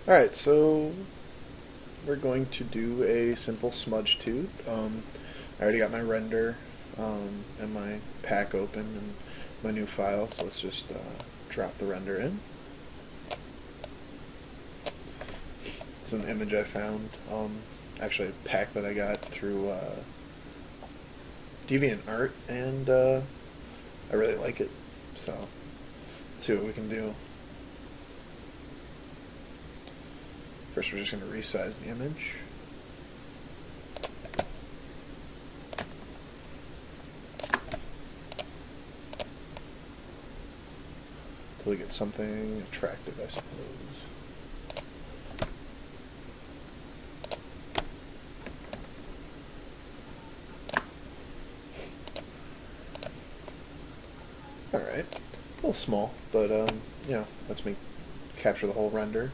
Alright, so we're going to do a simple smudge tut. I already got my render and my pack open and my new file, so let's just drop the render in. It's an image I found, actually a pack that I got through DeviantArt, and I really like it, so let's see what we can do. First we're just going to resize the image. Until we get something attractive, I suppose. Alright, a little small, but you know, lets me capture the whole render,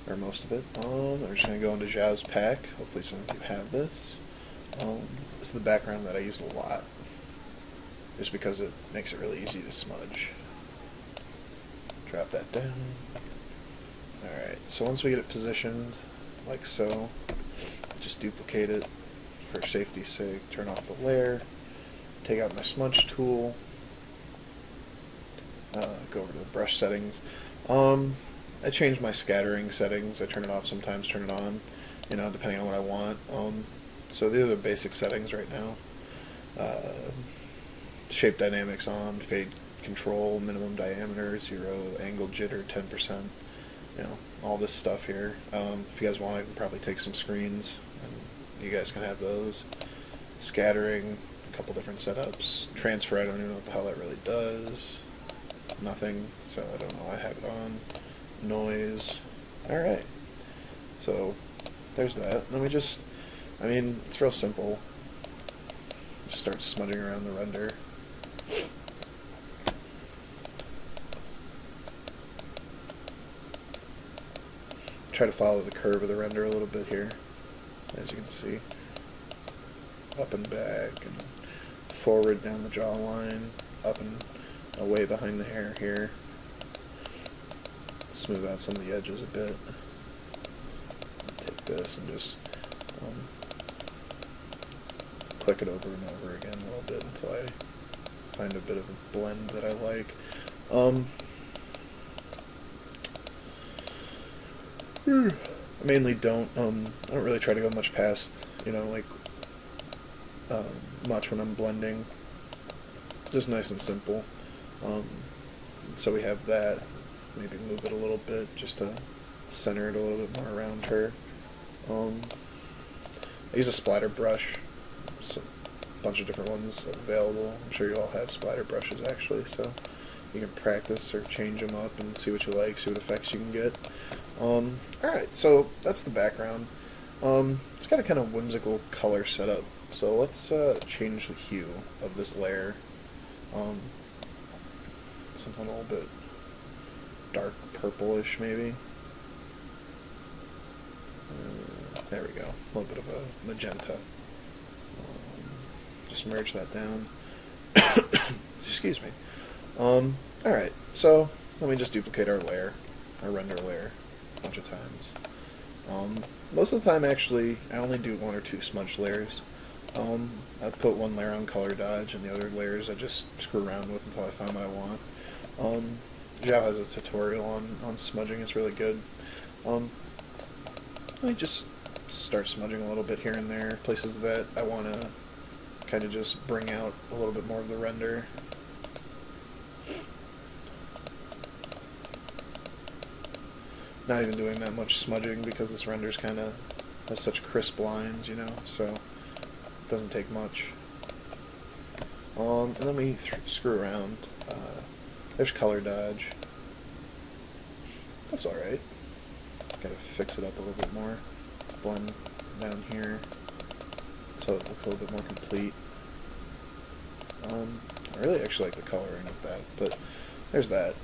or most of it. I'm just going to go into Zhao's pack. Hopefully some of you have this. This is the background that I use a lot, just because it makes it really easy to smudge. Drop that down. Alright, so once we get it positioned, like so, just duplicate it for safety's sake, turn off the layer, take out my smudge tool, go over to the brush settings. I change my scattering settings. I turn it off sometimes, turn it on, you know, depending on what I want. So these are the basic settings right now. Shape dynamics on, fade control, minimum diameter, 0, angle jitter, 10%. You know, all this stuff here. If you guys want, I can probably take some screens, and you guys can have those. Scattering, a couple different setups. Transfer, I don't even know what the hell that really does. Nothing, so I don't know. I have it on. Noise. Alright. So, there's that. Let me just, I mean, it's real simple. Just start smudging around the render. Try to follow the curve of the render a little bit here, as you can see. Up and back, and forward down the jawline, up and away behind the hair here. Smooth out some of the edges a bit. Take this and just click it over and over again a little bit until I find a bit of a blend that I like. I mainly don't really try to go much past, you know, like much when I'm blending. Just nice and simple. So we have that. Maybe move it a little bit just to center it a little bit more around her. I use a splatter brush. So a bunch of different ones available. I'm sure you all have splatter brushes actually, so you can practice or change them up and see what you like, see what effects you can get. Alright, so that's the background. It's got a kind of whimsical color setup, so let's change the hue of this layer. Something a little bit dark purplish maybe. There we go, a little bit of a magenta. Just merge that down. Excuse me. Alright, so let me just duplicate our layer, our render layer, a bunch of times. Most of the time, actually, I only do 1 or 2 smudge layers. I put one layer on color dodge, and the other layers I just screw around with until I find what I want. Zhao has a tutorial on smudging. It's really good. Let me just start smudging a little bit here and there, places that I want to kind of just bring out a little bit more of the render. Not even doing that much smudging because this render's kind of has such crisp lines, you know, so it doesn't take much. And then we screw around. There's color dodge. That's alright. Gotta fix it up a little bit more. Blend down here so it looks a little bit more complete. I really actually like the coloring of that, but there's that.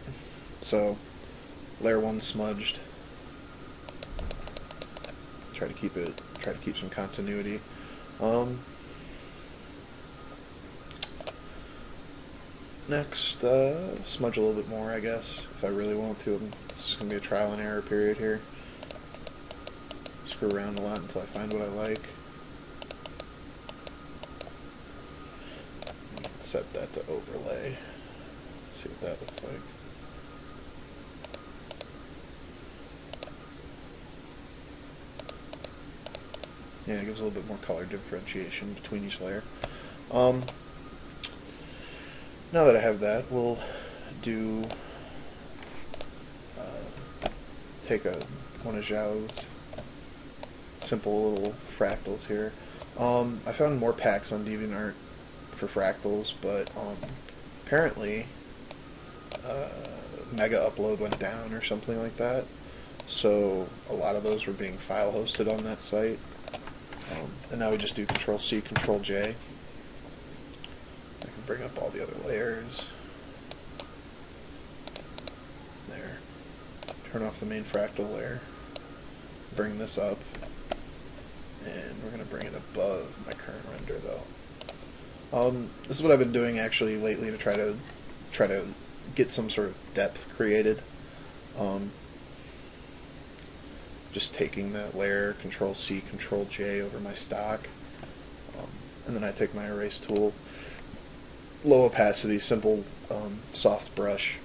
So, layer 1 smudged. Try to keep some continuity. Next, smudge a little bit more, I guess, if I really want to. It's just going to be a trial and error period here. screw around a lot until I find what I like. Set that to overlay. Let's see what that looks like. Yeah, it gives a little bit more color differentiation between each layer. Now that I have that, we'll do take one of Zhao's simple little fractals here. I found more packs on DeviantArt for fractals, but apparently Mega Upload went down or something like that. So a lot of those were being file hosted on that site. And now we just do Control-C, Control-J. I can bring up all the other layers. There. Turn off the main fractal layer. Bring this up. And we're going to bring it above my current render, though. This is what I've been doing actually lately to try to get some sort of depth created. Just taking that layer, Control-C, Control-J over my stock, and then I take my erase tool, low opacity, simple, soft brush,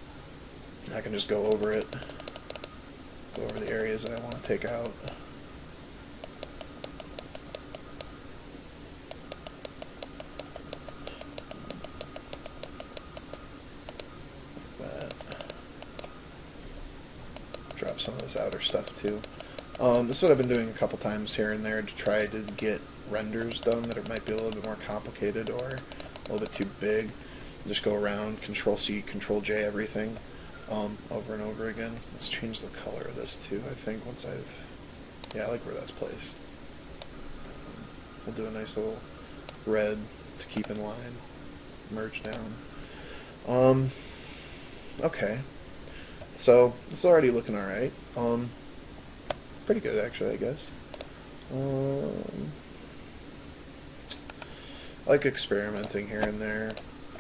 and I can just go over it, go over the areas that I want to take out. Like that. Drop some of this outer stuff too. This is what I've been doing a couple times here and there to try to get renders done that it might be a little bit more complicated or a little bit too big. Just go around, Control-C, Control-J everything over and over again. Let's change the color of this too, I think, once I've... Yeah, I like where that's placed. We'll do a nice little red to keep in line, merge down. Okay. So, it's already looking alright. Pretty good, actually, I guess. I like experimenting here and there.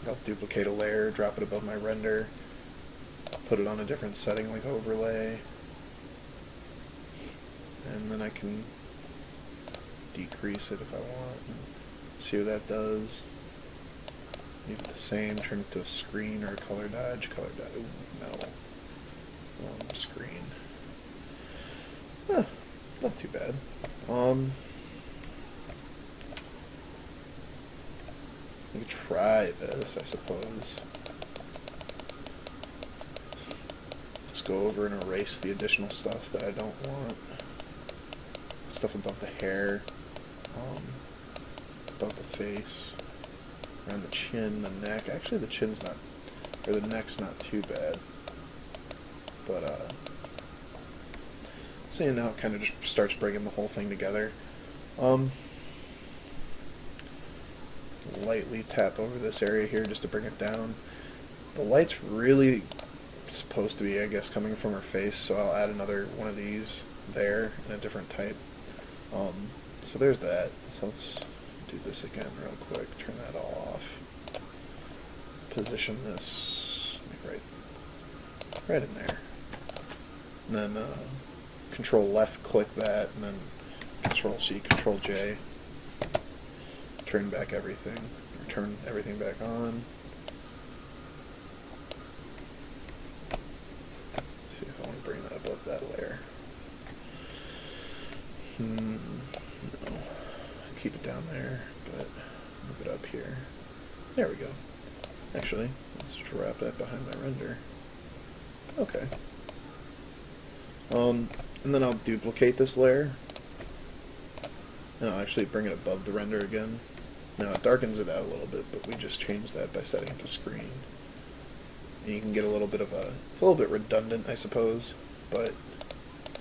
I'll duplicate a layer, drop it above my render, put it on a different setting like overlay, and then I can decrease it if I want. See what that does. Leave it the same, turn it to a screen or a color dodge. Color dodge, ooh, no. Screen. Huh, not too bad. We could try this, I suppose. Just go over and erase the additional stuff that I don't want. Stuff above the hair, above the face, around the chin, the neck. Actually, the chin's not, or the neck's not too bad. But, so now it kind of just starts bringing the whole thing together. Lightly tap over this area here just to bring it down. The light's really supposed to be, I guess, coming from her face, so I'll add another one of these there in a different type. So there's that. So let's do this again real quick. Turn that all off. Position this right in there. And then Control left click that, and then Control C, Control J. Turn back everything, or turn everything back on. Let's see if I want to bring that above that layer. No. Keep it down there, but move it up here. There we go. Actually, let's just wrap that behind my render. Okay. And then I'll duplicate this layer, and I'll actually bring it above the render again. Now it darkens it out a little bit, but we just changed that by setting it to screen. And you can get a little bit of a, it's a little bit redundant, I suppose, but